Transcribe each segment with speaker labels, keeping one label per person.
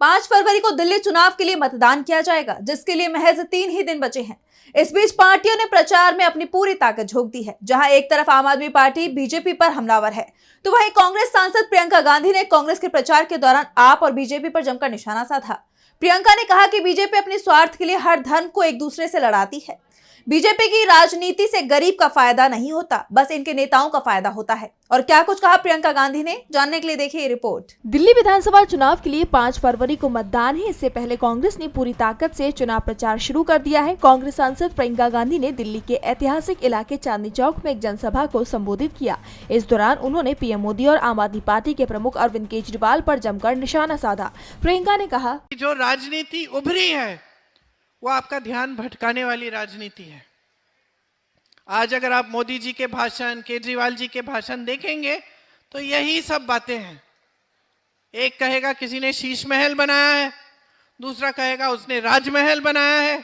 Speaker 1: 5 फरवरी को दिल्ली चुनाव के लिए मतदान किया जाएगा, जिसके लिए महज 3 ही दिन बचे हैं। इस बीच पार्टियों ने प्रचार में अपनी पूरी ताकत झोंक दी है। जहां एक तरफ आम आदमी पार्टी बीजेपी पर हमलावर है, तो वहीं कांग्रेस सांसद प्रियंका गांधी ने कांग्रेस के प्रचार के दौरान आप और बीजेपी पर जमकर निशाना साधा। प्रियंका ने कहा कि बीजेपी अपने स्वार्थ के लिए हर धर्म को एक दूसरे से लड़ाती है। बीजेपी की राजनीति से गरीब का फायदा नहीं होता, बस इनके नेताओं का फायदा होता है। और क्या कुछ कहा प्रियंका गांधी ने, जानने के लिए देखिए ये रिपोर्ट।
Speaker 2: दिल्ली विधानसभा चुनाव के लिए 5 फरवरी को मतदान है। इससे पहले कांग्रेस ने पूरी ताकत से चुनाव प्रचार शुरू कर दिया है। कांग्रेस सांसद प्रियंका गांधी ने दिल्ली के ऐतिहासिक इलाके चांदनी चौक में एक जनसभा को संबोधित किया। इस दौरान उन्होंने पीएम मोदी और आम आदमी पार्टी के प्रमुख अरविंद केजरीवाल पर जमकर निशाना साधा। प्रियंका ने कहा,
Speaker 3: जो राजनीति उभरी है वो आपका ध्यान भटकाने वाली राजनीति है। आज अगर आप मोदी जी के भाषण, केजरीवाल जी के भाषण देखेंगे तो यही सब बातें हैं। एक कहेगा किसी ने शीश महल बनाया है, दूसरा कहेगा उसने राजमहल बनाया है।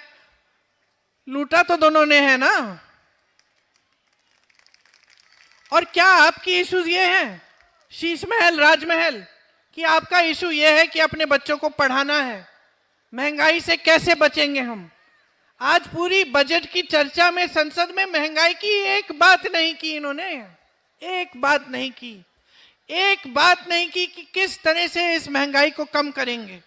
Speaker 3: लूटा तो दोनों ने है ना। और क्या आपकी इश्यूज ये हैं, शीश महल, राजमहल, कि आपका इशू ये है कि अपने बच्चों को पढ़ाना है, महंगाई से कैसे बचेंगे हम। आज पूरी बजट की चर्चा में संसद में महंगाई की एक बात नहीं की इन्होंने, एक बात नहीं की, एक बात नहीं की कि किस तरह से इस महंगाई को कम करेंगे।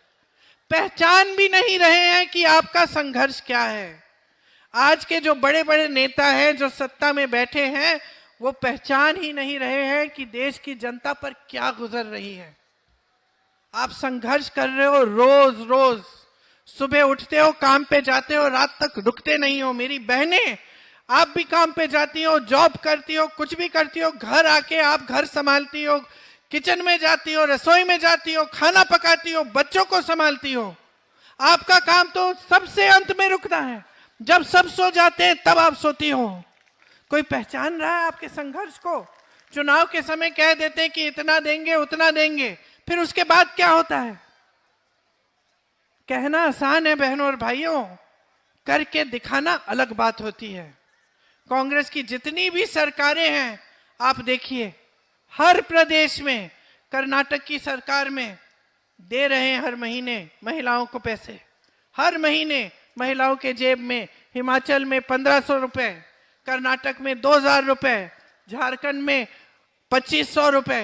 Speaker 3: पहचान भी नहीं रहे हैं कि आपका संघर्ष क्या है। आज के जो बड़े बड़े नेता हैं, जो सत्ता में बैठे हैं, वो पहचान ही नहीं रहे हैं कि देश की जनता पर क्या गुजर रही है। आप संघर्ष कर रहे हो रोज रोज, सुबह उठते हो, काम पे जाते हो, रात तक रुकते नहीं हो। मेरी बहनें, आप भी काम पे जाती हो, जॉब करती हो, कुछ भी करती हो, घर आके आप घर संभालती हो, किचन में जाती हो, रसोई में जाती हो, खाना पकाती हो, बच्चों को संभालती हो। आपका काम तो सबसे अंत में रुकता है, जब सब सो जाते हैं तब आप सोती हो। कोई पहचान रहा है आपके संघर्ष को? चुनाव के समय कह देते हैं कि इतना देंगे, उतना देंगे, फिर उसके बाद क्या होता है? कहना आसान है बहनों और भाइयों, करके दिखाना अलग बात होती है। कांग्रेस की जितनी भी सरकारें हैं, आप देखिए, हर प्रदेश में, कर्नाटक की सरकार में दे रहे हैं हर महीने महिलाओं को पैसे, हर महीने महिलाओं के जेब में। हिमाचल में 1500 रुपए, कर्नाटक में 2000 रुपए, झारखंड में 2500 रुपए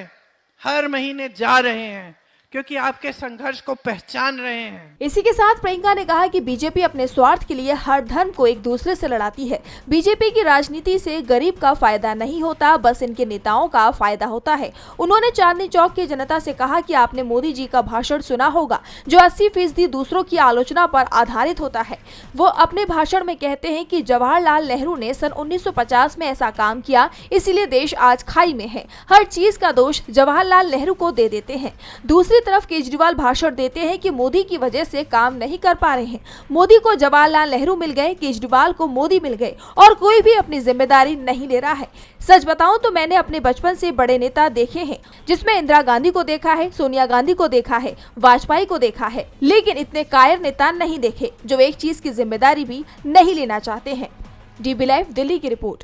Speaker 3: हर महीने जा रहे हैं, क्योंकि आपके संघर्ष को पहचान रहे हैं।
Speaker 2: इसी के साथ प्रियंका ने कहा कि बीजेपी अपने स्वार्थ के लिए हर धर्म को एक दूसरे से लड़ाती है। बीजेपी की राजनीति से गरीब का फायदा नहीं होता, बस इनके नेताओं का फायदा होता है। उन्होंने चांदनी चौक की जनता से कहा कि आपने मोदी जी का भाषण सुना होगा, जो 80% दूसरों की आलोचना पर आधारित होता है। वो अपने भाषण में कहते हैं कि जवाहरलाल नेहरू ने सन 1950 में ऐसा काम किया, इसीलिए देश आज खाई में है। हर चीज का दोष जवाहरलाल नेहरू को दे देते हैं। दूसरी तरफ केजरीवाल भाषण देते हैं कि मोदी की वजह से काम नहीं कर पा रहे हैं। मोदी को जवाहरलाल नेहरू मिल गए, केजरीवाल को मोदी मिल गए, और कोई भी अपनी जिम्मेदारी नहीं ले रहा है। सच बताऊं तो मैंने अपने बचपन से बड़े नेता देखे हैं, जिसमें इंदिरा गांधी को देखा है, सोनिया गांधी को देखा है, वाजपेयी को देखा है, लेकिन इतने कायर नेता नहीं देखे जो एक चीज की जिम्मेदारी भी नहीं लेना चाहते हैं। DB लाइव दिल्ली की रिपोर्ट।